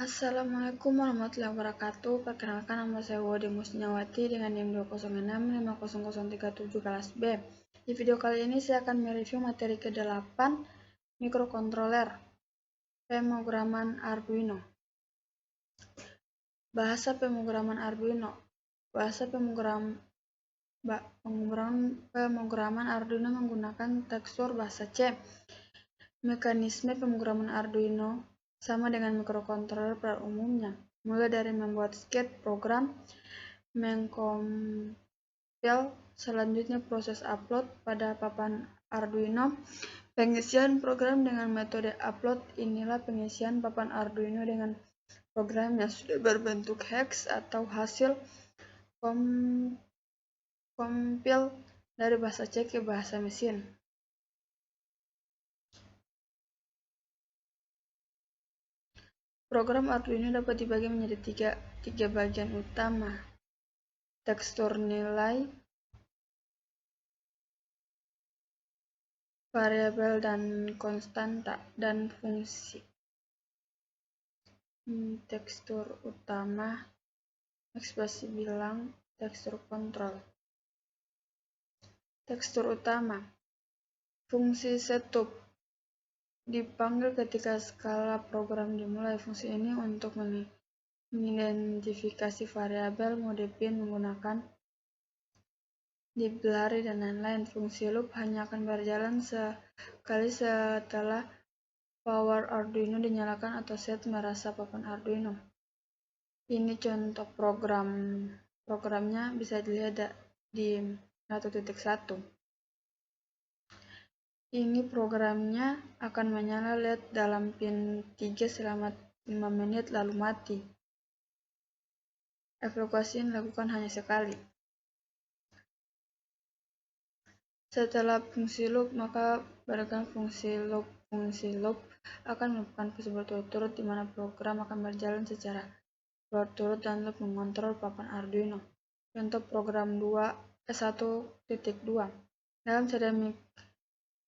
Assalamualaikum warahmatullahi wabarakatuh. Perkenalkan, nama saya Wode Musnyawati dengan NIM 206650037 kelas B. Di video kali ini saya akan mereview materi ke-8 mikrokontroler pemrograman Arduino. Bahasa pemrograman Arduino. Bahasa pemrograman Arduino menggunakan tekstur bahasa C. Mekanisme pemrograman Arduino sama dengan mikrokontroler pada umumnya, mulai dari membuat sketch program, mengkompil, selanjutnya proses upload pada papan Arduino, pengisian program dengan metode upload. Inilah pengisian papan Arduino dengan program yang sudah berbentuk hex atau hasil kompil dari bahasa C ke bahasa mesin. Program Arduino dapat dibagi menjadi tiga bagian utama: tekstur nilai, variabel dan konstanta, dan fungsi. Tekstur utama, ekspresi bilang, tekstur kontrol. Tekstur utama, fungsi setup dipanggil ketika skala program dimulai. Fungsi ini untuk mengidentifikasi variabel, mode pin menggunakan dibelari, dan lain-lain. Fungsi loop hanya akan berjalan sekali setelah power Arduino dinyalakan atau set merasa papan Arduino. Ini contoh programnya bisa dilihat di 1.1. Ini programnya akan menyala LED dalam pin 3 selama 5 menit lalu mati. Evakuasi dilakukan hanya sekali. Setelah fungsi loop, maka berikan fungsi loop. Fungsi loop akan melakukan fungsi berturut-turut di mana program akan berjalan secara berturut dan loop mengontrol papan Arduino. Contoh program 1.2. Dalam ceramic,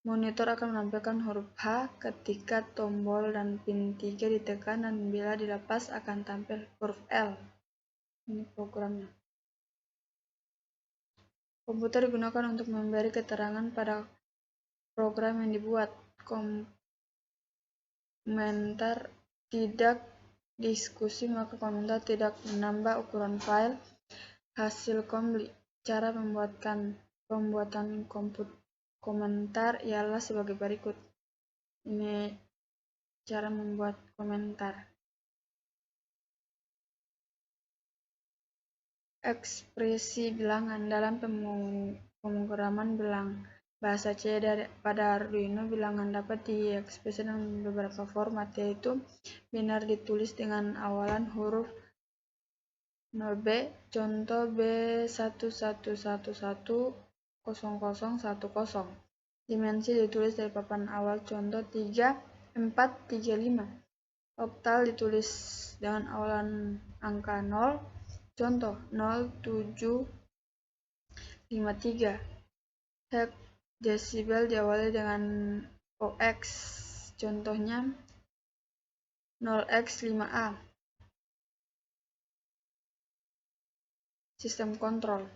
monitor akan menampilkan huruf H ketika tombol dan pin 3 ditekan, dan bila dilepas akan tampil huruf L. Ini programnya. Komputer digunakan untuk memberi keterangan pada program yang dibuat. Komentar tidak diskusi, maka komentar tidak menambah ukuran file hasil kompil. Cara pembuatan komentar ialah sebagai berikut. Ini cara membuat komentar. Ekspresi bilangan dalam pemrograman bilang bahasa C pada Arduino. Bilangan dapat diekspresikan dalam beberapa format, yaitu binar ditulis dengan awalan huruf 0B, contoh B11110010. Dimensi ditulis dari papan awal, contoh 3435. Oktal ditulis dengan awalan angka 0, contoh 0753. Hexadecimal diawali dengan OX, contohnya 0x5A. Sistem kontrol.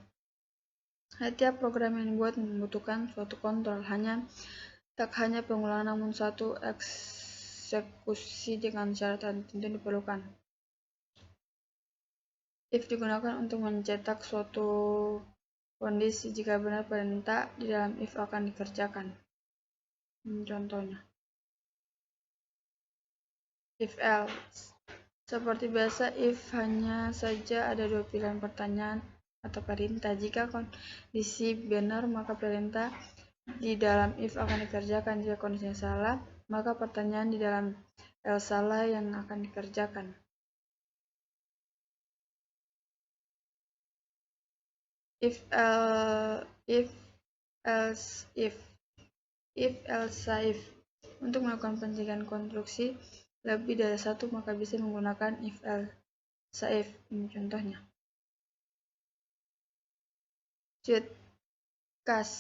Setiap program yang dibuat membutuhkan suatu kontrol, tak hanya pengulangan namun suatu eksekusi dengan syarat tertentu diperlukan. If digunakan untuk mencetak suatu kondisi. Jika benar perintah di dalam if akan dikerjakan. Contohnya, if else. Seperti biasa, if hanya saja ada dua pilihan pertanyaan atau perintah. Jika kondisi benar, maka perintah di dalam if akan dikerjakan. Jika kondisinya salah, maka pertanyaan di dalam else salah yang akan dikerjakan. If else if. Untuk melakukan penjagaan konstruksi lebih dari satu, maka bisa menggunakan if else if. Ini contohnya. Cheat case.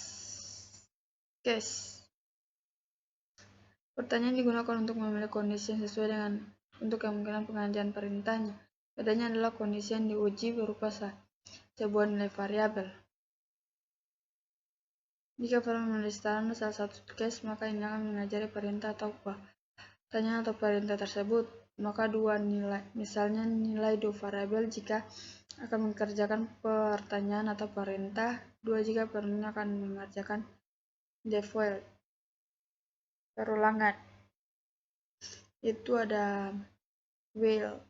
Pertanyaan digunakan untuk memilih kondisi yang sesuai dengan untuk kemungkinan pengajian perintahnya. Bedanya adalah kondisi yang diuji berupa sebuah nilai variabel. Jika format melistarkan salah satu case, maka ini akan mengajari perintah atau pertanyaan atau perintah tersebut. Maka dua nilai, misalnya nilai dua variabel jika akan mengerjakan pertanyaan atau perintah, 2 jika perintah akan mengerjakan default perulangan. Itu ada will.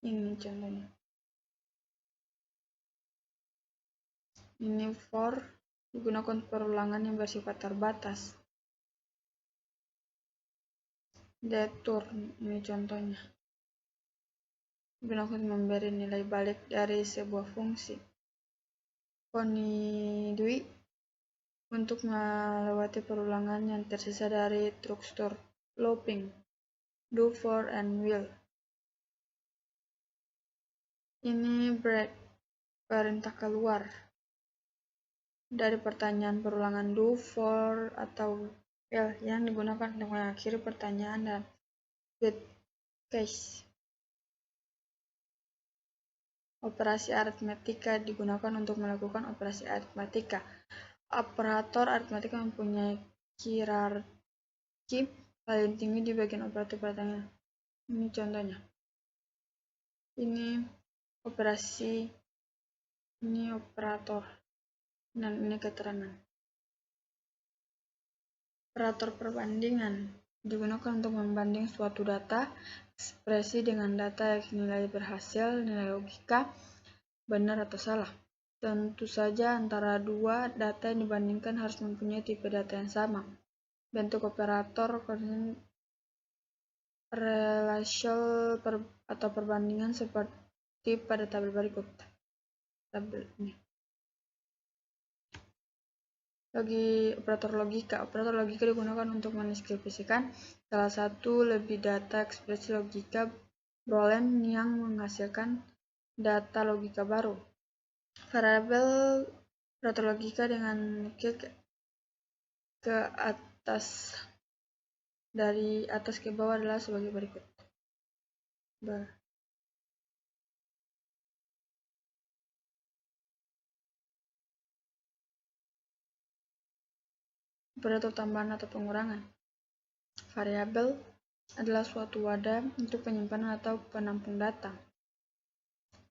Ini contohnya. Ini for digunakan perulangan yang bersifat terbatas. Detur, ini contohnya. Digunakan memberi nilai balik dari sebuah fungsi. Conidui untuk melewati perulangan yang tersisa dari struktur looping, do, for, and will. Ini break, perintah keluar dari pertanyaan perulangan do, for, atau will yang digunakan untuk mengakhiri pertanyaan dan with case. Operasi aritmetika digunakan untuk melakukan operasi aritmetika. Operator aritmetika mempunyai hierarki paling tinggi di bagian operator pertanyaan. Ini contohnya. Ini operasi, ini operator, dan ini keterangan. Operator perbandingan digunakan untuk membanding suatu data ekspresi dengan data yang nilai berhasil, nilai logika, benar atau salah. Tentu saja antara dua data yang dibandingkan harus mempunyai tipe data yang sama. Bentuk operator relation atau perbandingan seperti pada tabel berikut. Tabel ini. Operator logika. Operator logika digunakan untuk mendeskripsikan salah satu lebih data ekspresi logika Boolean yang menghasilkan data logika baru. Variabel operator logika dengan ke atas dari atas ke bawah adalah sebagai berikut. Operator tambahan atau pengurangan. Variabel adalah suatu wadah untuk penyimpanan atau penampung data.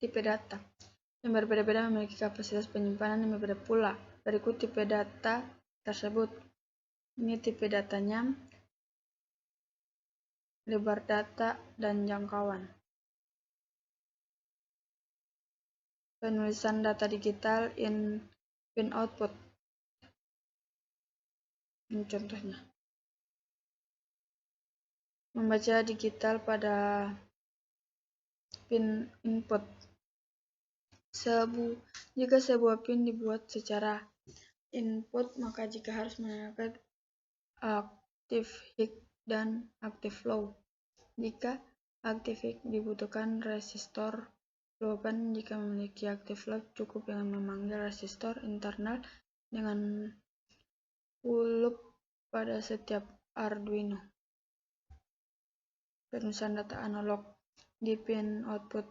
Tipe data yang berbeda-beda memiliki kapasitas penyimpanan yang berbeda pula. Berikut tipe data tersebut. Ini tipe datanya, lebar data, dan jangkauan. Penulisan data digital in pin output. Ini contohnya. Membaca digital pada pin input. Jika sebuah pin dibuat secara input, maka jika harus menandakan active high dan active low. Jika active high dibutuhkan resistor low band, jika memiliki active low cukup dengan memanggil resistor internal dengan loop pada setiap Arduino. Penulisan data analog di pin output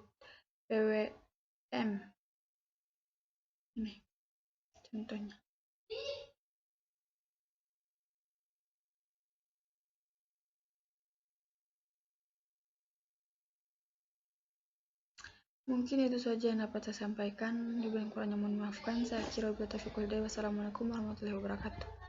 PWM. Ini contohnya. Mungkin itu saja yang dapat saya sampaikan. Lebih kurangnya mohon maafkan. Saya kira wassalamualaikum warahmatullahi wabarakatuh.